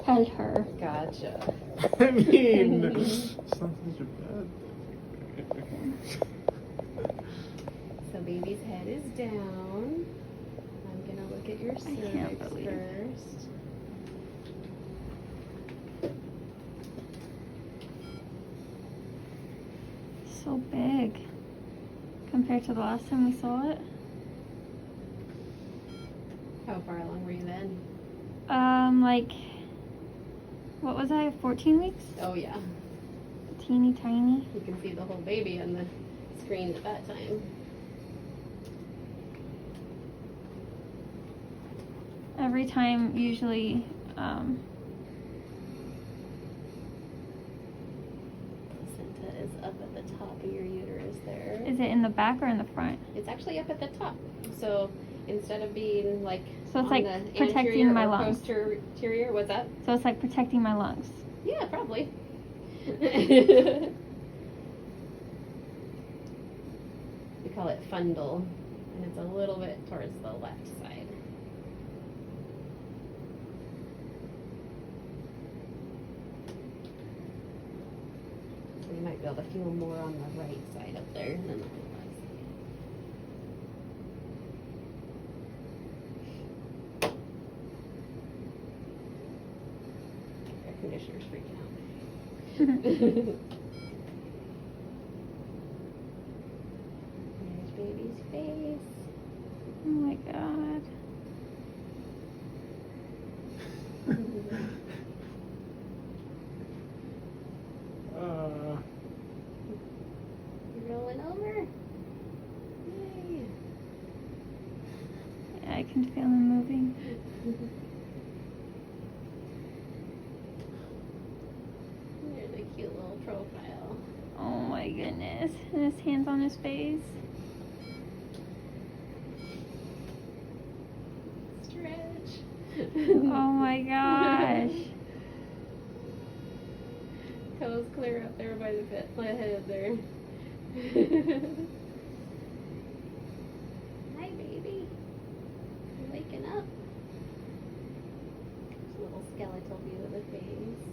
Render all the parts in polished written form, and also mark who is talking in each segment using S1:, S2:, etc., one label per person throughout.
S1: Tell her.
S2: Gotcha.
S3: I mean, it's not such a bad thing.
S2: So baby's head is down. I'm gonna look at your cervix first.
S1: So big compared to the last time we saw it.
S2: How far along were you then?
S1: Like, what was I, 14 weeks?
S2: Oh yeah.
S1: Teeny tiny.
S2: You can see the whole baby on the screen at that time.
S1: Every time, usually,
S2: Placenta is up at the top of your uterus there.
S1: is it in the back or in the front?
S2: It's actually up at the top. So instead of being like
S1: So it's
S2: on
S1: like
S2: the
S1: protecting
S2: anterior
S1: my
S2: or
S1: lungs.
S2: posterior, what's that?
S1: So it's like protecting my lungs.
S2: Yeah, probably. We call it fundal, and it's a little bit towards the left side. So you might be able to feel more on the right side up there than on the left side. Air conditioner's freaking out. There's baby's face.
S1: Oh my god.
S2: You're rolling over. Yay.
S1: Yeah, I can feel him moving.
S2: There's a cute little profile.
S1: Oh my goodness. And his hands on his face.
S2: Stretch.
S1: Oh my gosh.
S2: Toes clear up there by the head there. Hi, baby. You waking up? There's a little skeletal view of the face.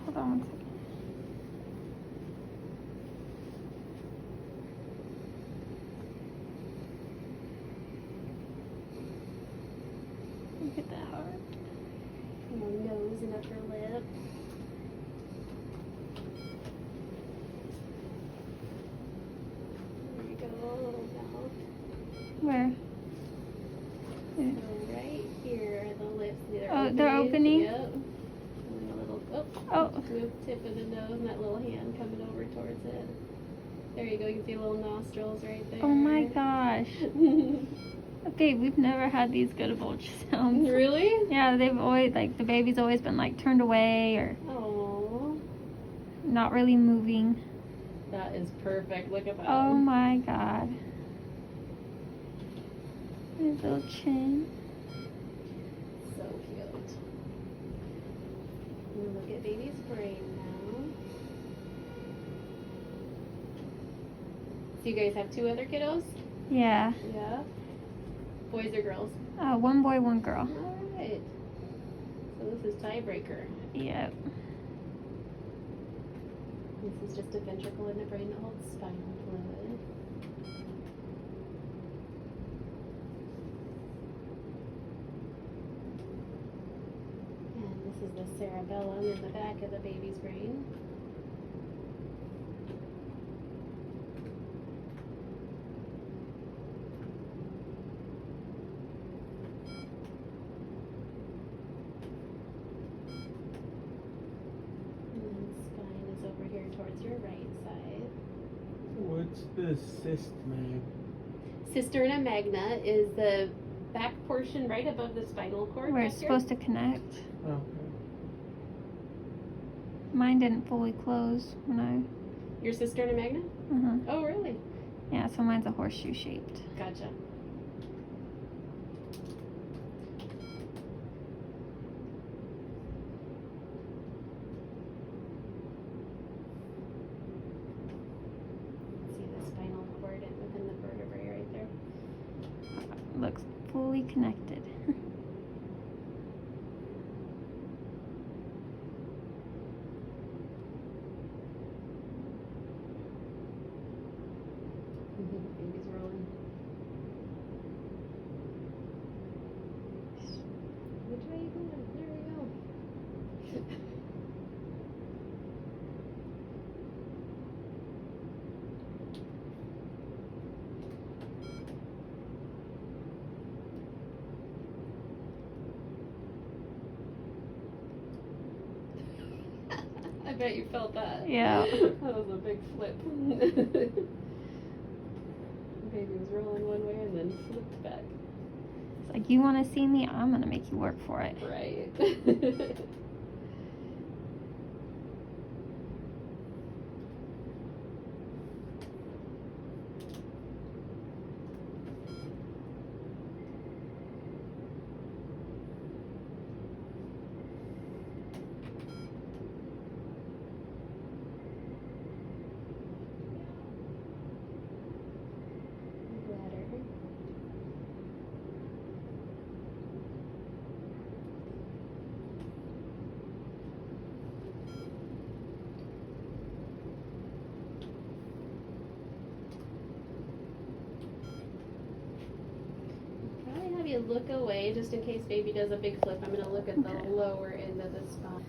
S1: Hold on one second. Look at that heart.
S2: Little nose and upper lip. There you go, little mouth.
S1: Where?
S2: So right here, the lips, they're
S1: Oh, they're opening?
S2: Yep. And then a little,
S1: Oh.
S2: smooth tip of the nose and that little hand coming over towards it. There you go, you can see little nostrils right there.
S1: Oh my gosh. Okay, we've never had these good of ultrasounds.
S2: Really?
S1: Yeah, they've always, like, the baby's always been, like, turned away or
S2: Oh,
S1: not really moving.
S2: that is perfect. Look at that.
S1: Oh my god. His little chin.
S2: So cute. And look at baby's brain now. So you guys have 2 other kiddos?
S1: Yeah.
S2: Yeah. Boys or girls?
S1: 1 boy, 1 girl.
S2: Alright. So this is tiebreaker.
S1: Yep.
S2: This is just a ventricle in the brain that holds spinal fluid. And this is the cerebellum in the back of the baby's brain. Towards your right side.
S3: What's the cyst mag?
S2: Cisterna magna is the back portion right above the spinal cord.
S1: Where it's
S2: back here.
S1: supposed to connect.
S3: Okay.
S1: Mine didn't fully close when I...
S2: Your cisterna magna?
S1: Uh-huh.
S2: Oh, really?
S1: Yeah, so mine's a horseshoe shaped.
S2: Gotcha. Baby's rolling. Which way are you going? There we go. I bet you felt that.
S1: Yeah.
S2: That was a big flip. Baby was rolling one way and then flipped back.
S1: It's like, you want to see me? I'm going to make you work for it.
S2: Right. Bladder. Probably have you look away just in case baby does a big flip. I'm going to look at the
S1: Okay.
S2: lower end of the spine.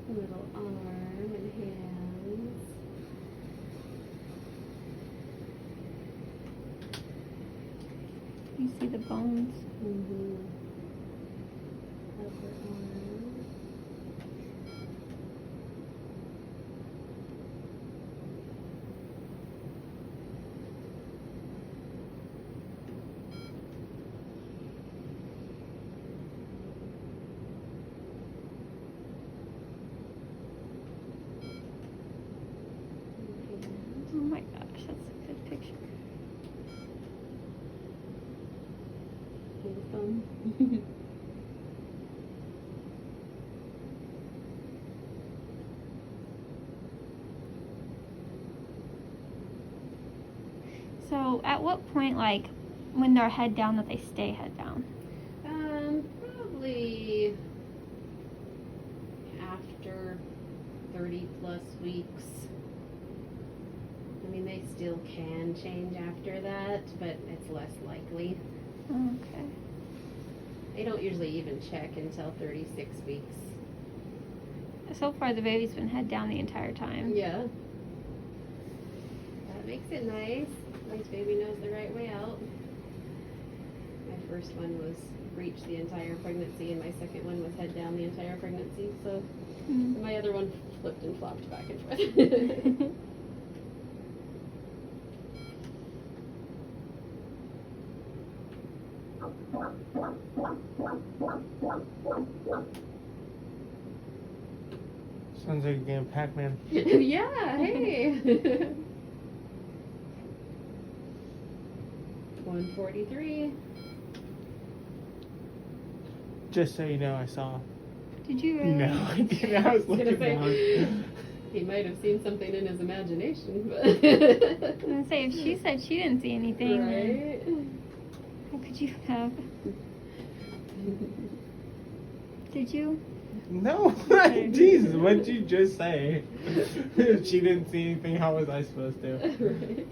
S2: Little arm and hands.
S1: You see the bones.
S2: Mm-hmm. Upper arm.
S1: Oh my gosh, that's a good picture.
S2: Little thumb.
S1: So, at what point, like, when they're head down, that they stay head down?
S2: Probably after 30 plus weeks. I mean, they still can change after that, but it's less likely.
S1: Okay.
S2: They don't usually even check until 36 weeks.
S1: So far, the baby's been head down the entire time.
S2: Yeah. That makes it nice. At least baby knows the right way out. My first one was breech the entire pregnancy, and my second one was head down the entire pregnancy. So
S1: Mm.
S2: my other one flipped and flopped back and forth.
S3: Sounds like a game of Pac-Man.
S2: Yeah, hey. 143.
S3: Just so you know, I saw.
S1: Did you really?
S3: No, I didn't. I was
S2: gonna
S3: looking
S2: say,
S3: down.
S2: He might have seen something in his imagination, but.
S1: I was gonna say, if she said she didn't see anything, then
S2: Right?
S1: how could you have? Did you?
S3: No, Jesus, what did you just say? If she didn't see anything, how was I supposed to?
S2: Right.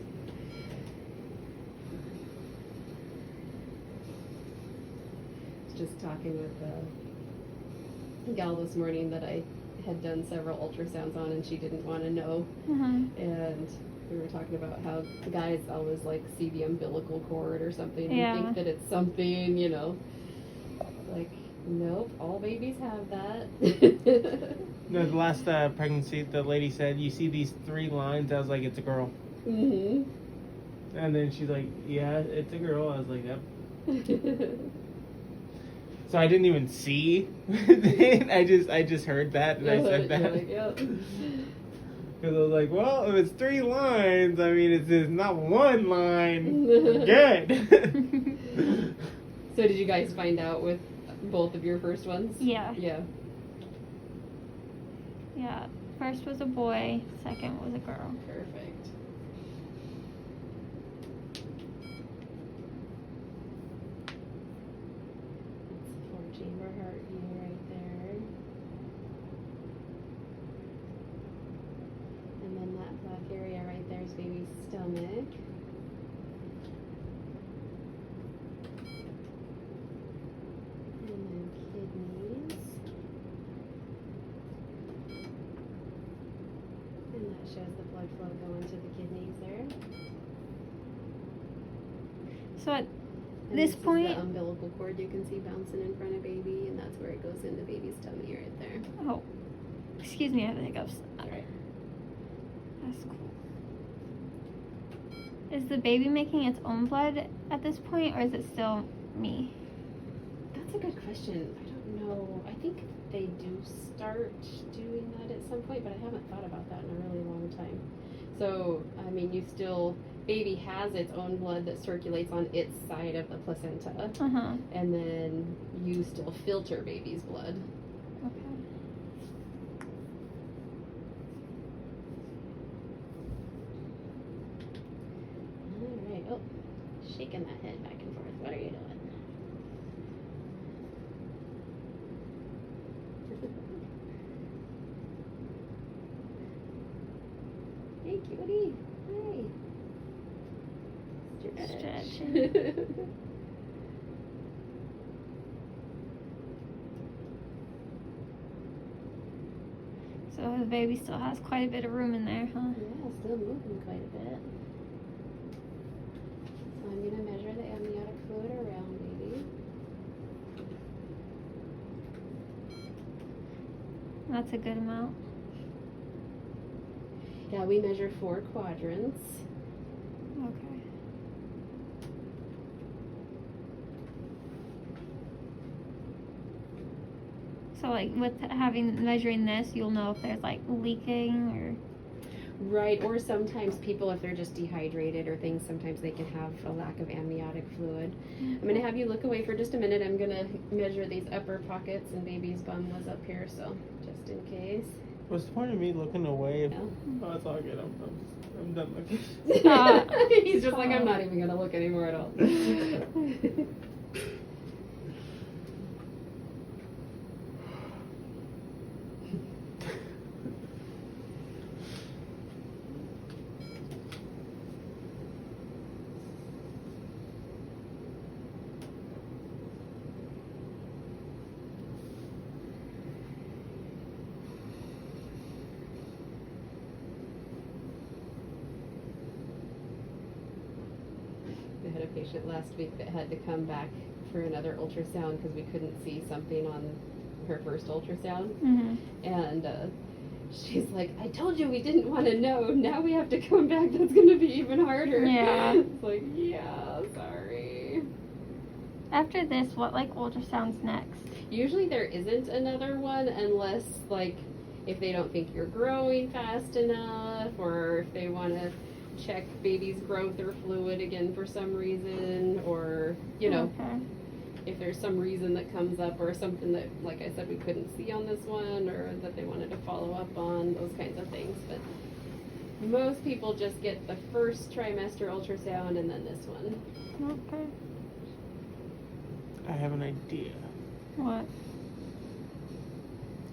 S2: Just talking with a gal this morning that I had done several ultrasounds on, and she didn't want to know.
S1: Uh-huh.
S2: And we were talking about how the guys always like see the umbilical cord or something
S1: Yeah.
S2: and think that it's something, you know. Like, nope, all babies have that.
S3: No, the last pregnancy, the lady said, "You see these 3 lines?" I was like, "It's a girl."
S2: Mhm.
S3: And then she's like, "Yeah, it's a girl." I was like, "Yep." So I didn't even see it. I just heard that and I said that.
S2: You're like, yep.
S3: Because I was like, well, if it's 3 lines, I mean, it's not 1 line. We're good.
S2: So did you guys find out with both of your first ones?
S1: Yeah.
S2: Yeah.
S1: Yeah. First was a boy, second was a girl.
S2: Perfect. That's 4-chamber heart here, right there. And then that black area right there baby's stomach. And then kidneys. And that shows the blood flow going to the kidneys there.
S1: So at
S2: And
S1: this
S2: is
S1: point,
S2: the umbilical cord you can see bouncing in front of baby, and that's where it goes into baby's tummy right there.
S1: oh, excuse me, I have the hiccups.
S2: Alright.
S1: That's cool. Is the baby making its own blood at this point, or is it still me?
S2: That's a good question. I don't know. I think they do start doing that at some point, but I haven't thought about that in a really long time. So, I mean, baby has its own blood that circulates on its side of the placenta,
S1: Uh-huh.
S2: and then you still filter baby's blood.
S1: Okay.
S2: Alright, oh, shaking that head back and forth. What are you doing? Hey, cutie. Hi.
S1: Stretch. So the baby still has quite a bit of room in there, huh?
S2: Yeah, still moving quite a bit. So I'm going to measure the amniotic fluid around baby.
S1: That's a good amount.
S2: Yeah, we measure 4 quadrants.
S1: Okay. So like with measuring this, you'll know if there's like leaking
S2: Right, or sometimes people, if they're just dehydrated or things, sometimes they can have a lack of amniotic fluid. I'm going to have you look away for just a minute. I'm going to measure these upper pockets, and baby's bum was up here, so just in case.
S3: What's the point of me looking away? If,
S2: No.
S3: oh, it's all good. I'm done looking.
S2: He's just like, I'm not even going to look anymore at all. I had a patient last week that had to come back for another ultrasound because we couldn't see something on her first ultrasound.
S1: Mm-hmm.
S2: And she's like, I told you we didn't want to know. Now we have to come back. That's going to be even harder.
S1: Yeah.
S2: It's like, yeah, sorry.
S1: After this, what like ultrasounds next?
S2: Usually there isn't another one unless, like, if they don't think you're growing fast enough, or if they want to check baby's growth or fluid again for some reason, or, you know,
S1: Okay.
S2: if there's some reason that comes up or something that, like I said, we couldn't see on this one, or that they wanted to follow up on, those kinds of things. But most people just get the first trimester ultrasound and then this one.
S1: Okay.
S3: I have an idea.
S1: What?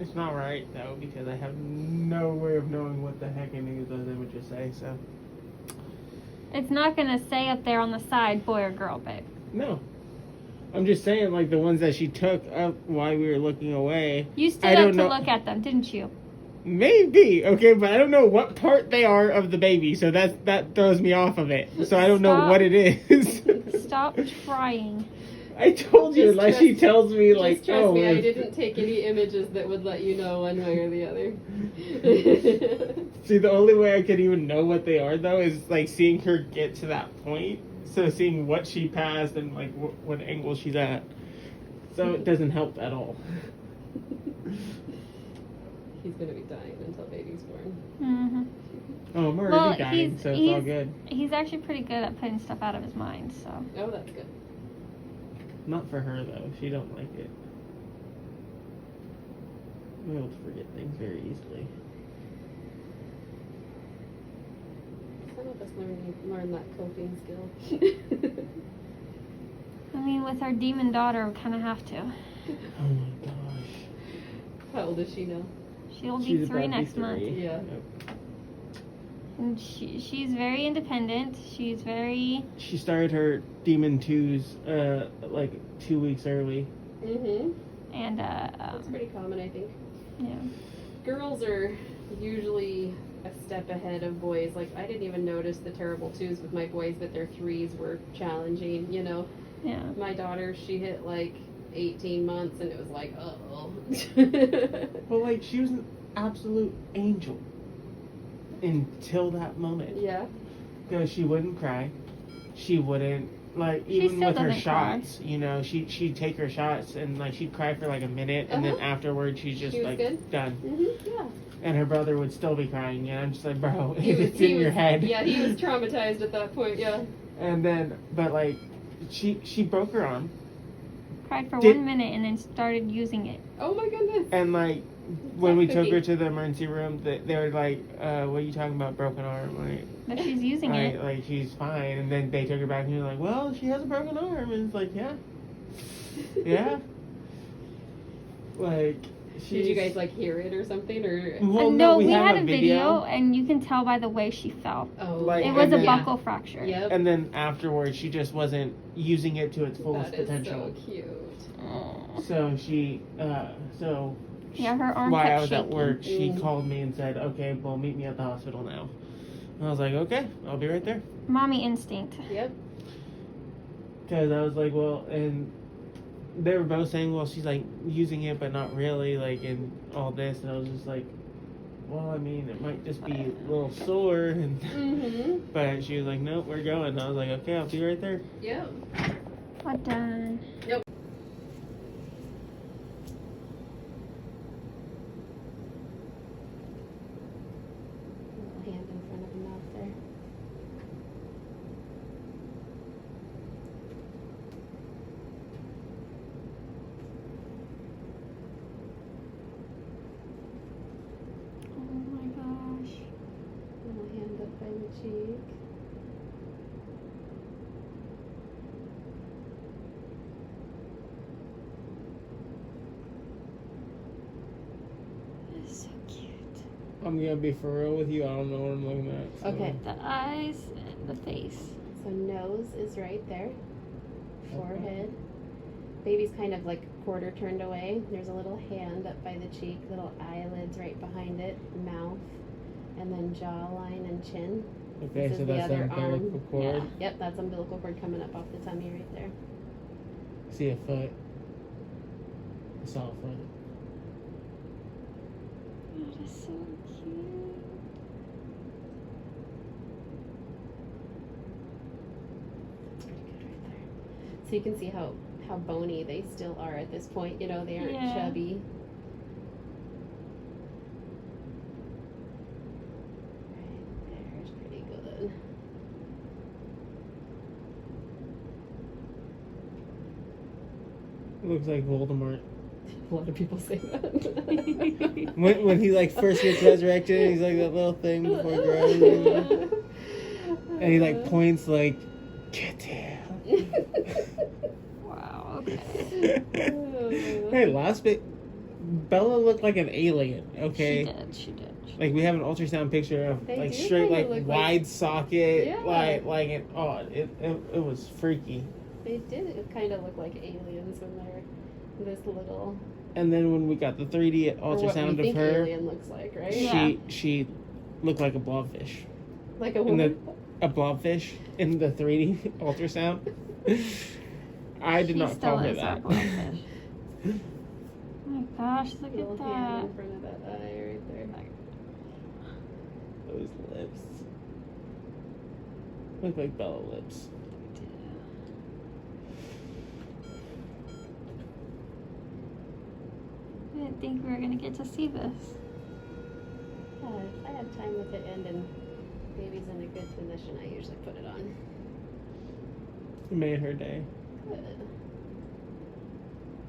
S3: It's not right though, because I have no way of knowing what the heck any of those images say. So
S1: It's not gonna say up there on the side, boy or girl, babe.
S3: no, I'm just saying, like the ones that she took up while we were looking away.
S1: You
S3: I
S1: stood up
S3: don't
S1: to
S3: know.
S1: look at them, didn't you?
S3: Maybe, okay, but I don't know what part they are of the baby, so that throws me off of it. So I don't know
S1: Stop.
S3: what it is.
S1: Stop trying.
S3: I told you,
S2: Just
S3: unless
S2: trust-
S3: she tells me, like,
S2: Just trust
S3: oh,
S2: me, I
S3: if-
S2: didn't take any images that would let you know one way or the other.
S3: See, the only way I could even know what they are, though, is, like, seeing her get to that point. So seeing what she passed and, like, what angle she's at. So it doesn't help at all.
S2: He's gonna be dying until baby's born.
S1: Mm-hmm.
S3: Oh, I'm already
S1: Well,
S3: dying, so it's all good.
S1: He's actually pretty good at putting stuff out of his mind, so.
S2: Oh, that's good.
S3: Not for her, though. She don't like it. I'm able to forget things very easily.
S2: Some of us learn that coping skill.
S1: I mean, with our demon daughter, we kind of have to.
S3: Oh my gosh.
S2: How old is she now?
S1: She'll be
S3: She's
S1: 3
S3: about to be
S1: next month.
S3: 3.
S2: Yeah.
S3: Yep.
S1: And she's very independent. She's very.
S3: She started her Demon 2s like 2 weeks early.
S2: Mm-hmm.
S1: And
S2: That's pretty common, I think.
S1: yeah.
S2: Girls are usually a step ahead of boys. Like, I didn't even notice the terrible 2s with my boys, but their 3s were challenging, you know.
S1: Yeah.
S2: My daughter, she hit like 18 months and it was like, uh-oh.
S3: Well, like, she was an absolute angel until that moment.
S2: Yeah.
S3: Because she wouldn't cry. She wouldn't, like,
S1: She
S3: even
S1: still
S3: with her
S1: doesn't cry.
S3: shots, you know, she'd take her shots and, like, she'd cry for, like, a minute, and then
S2: Uh-huh.
S3: afterwards she's just,
S2: She was
S3: like,
S2: good?
S3: done.
S2: Mm-hmm, yeah.
S3: And her brother would still be crying, and I'm just like, bro,
S2: He was-
S3: it's in your head.
S2: Yeah, he was traumatized at that point, yeah.
S3: And then, but, like, she broke her arm,
S1: Cried for
S3: Did-
S1: 1 minute and then started using it.
S2: Oh my goodness.
S3: and, like, when we took her
S2: Cookie.
S3: to the emergency room, they were like, what are you talking about, broken arm? Like,
S1: But she's using it.
S3: like, she's fine. And then they took her back, and you're like, well, she has a broken arm. And it's like, yeah. Yeah. Like,
S2: Did you guys like hear it or something, or?
S3: Well,
S1: No, we
S3: have
S1: had a video, and you can tell by the way she fell.
S2: Oh,
S3: Like,
S1: It was a
S3: and then-
S1: buckle fracture.
S2: Yep.
S3: And then afterwards, she just wasn't using it to its fullest
S2: That is
S3: potential.
S2: so cute.
S1: Oh.
S3: So she,
S1: Yeah, her arm
S3: while
S1: kept
S3: I was at
S1: shaking.
S3: work, she
S2: Mm.
S3: called me and said, okay, well, meet me at the hospital now. And I was like, okay, I'll be right there.
S1: Mommy instinct.
S2: Yep.
S3: Because I was like, well, and they were both saying, well, she's like using it, but not really, like, and all this. And I was just like, well, I mean, it might just be a little sore. And
S2: Mm-hmm.
S3: but she was like, nope, we're going. And I was like, okay, I'll be right there.
S2: Yep.
S1: What done?
S2: Little hand in front of the mouth there.
S1: Oh my gosh.
S2: Little hand up by the cheek.
S1: That's so cute.
S3: I'm going to be for real with you. I don't know what I'm looking at. so-
S2: Okay.
S1: The eyes and the face.
S2: So nose is right there. Forehead. Baby's kind of like quarter turned away. There's a little hand up by the cheek, little eyelids right behind it, mouth, and then jawline and chin.
S3: Okay,
S2: This
S3: so
S2: is the
S3: that's the
S2: other
S3: umbilical
S2: arm.
S3: cord.
S2: Yep, that's umbilical cord coming up off the tummy right there.
S3: See a foot. I saw a foot.
S1: That is so cute.
S2: That's pretty good right there. So you can see how bony they still are at this point. You know, they aren't
S1: Yeah.
S2: chubby. Right there's pretty good.
S3: It looks like Voldemort.
S2: A lot of people say that.
S3: When he like first gets resurrected, he's like that little thing before he grows. You know? And he like points like, get him.
S1: Wow, okay.
S3: Hey, last bit, Bella looked like an alien. Okay.
S1: She did.
S3: Like we have an ultrasound picture of
S2: They
S3: like
S2: do
S3: straight
S2: kinda
S3: like
S2: look like-
S3: wide socket,
S2: Yeah.
S3: like it. Oh, it was freaky.
S2: They did kind of look like aliens when they're this little.
S3: And then when we got the 3D
S2: Or what we
S3: ultrasound
S2: think
S3: of her,
S2: alien looks like, right?
S1: Yeah.
S3: she looked like a blobfish.
S2: Like a
S3: In the
S2: woman.
S3: a blobfish in the 3D ultrasound. I did
S1: She
S3: not
S1: still
S3: call her
S1: is our
S3: that.
S1: blobfish. Oh my gosh, look
S2: Little
S1: at
S2: hand
S1: that.
S2: in front of that eye right there.
S3: Those lips look like Bella lips.
S1: I didn't think we were gonna get to see this.
S2: Yeah, if I have time with it and baby's in a good position, I usually put it on.
S3: It made her day.
S2: Good.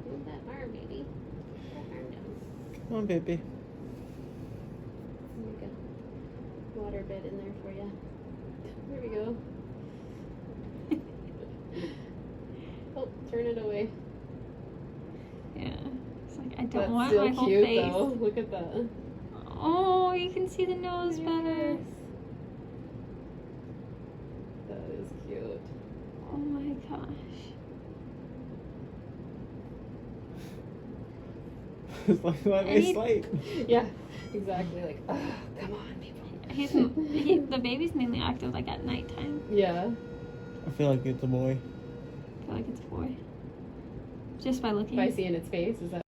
S2: Move that arm, baby. That arm down.
S3: Come on, baby.
S2: Make a water bed in there for you. There we go. Oh, turn it away.
S1: Yeah. It's like I don't
S2: That's
S1: want
S2: still
S1: my whole
S2: cute
S1: face.
S2: though. Look at that.
S1: Oh, you can see the nose better.
S2: Yes. is cute.
S1: Oh my gosh.
S3: It's like, let
S1: And
S3: me
S1: he-
S3: sleep.
S2: Yeah, exactly. Like, come on, people.
S1: The baby's mainly active like at nighttime.
S2: Yeah.
S3: I feel like it's a boy.
S1: I feel like it's a boy. Just by looking.
S2: By seeing its face, is that